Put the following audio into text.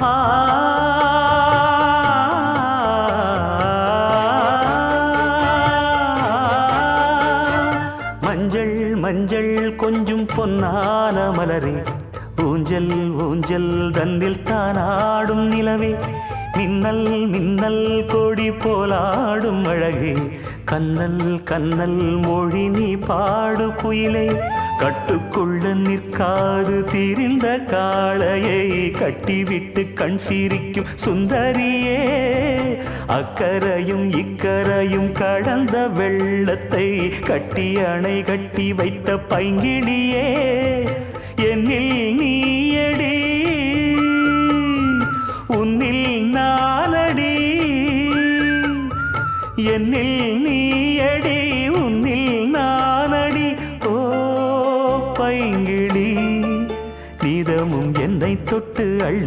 ஆ மஞ்சள் மஞ்சள் கொஞ்சம் பொன்னான மலரே ஊஞ்சல் ஊஞ்சல் தன்னில் தானாடும் நிலவே மின்னல் மின்னல் கொடி போலாடும் அழகே கண்ணல் கண்ணல் மொழி நீ பாடு குயிலே கட்டுக்குள்ள நிற்காது திரிந்த காளையை கட்டிவிட்டு கண் சிரிக்கும் சுந்தரியே அக்கரையும் இக்கரையும் கடந்த வெள்ளத்தை கட்டி அணை கட்டி வைத்த பைங்கிளியே என்னில் நீயடி உன்னில் நானடி என்னில் நீயடி உன்னில் நானடி ஓ பைங்கிளி நீதமும் என்னை தொட்டு அள்ளி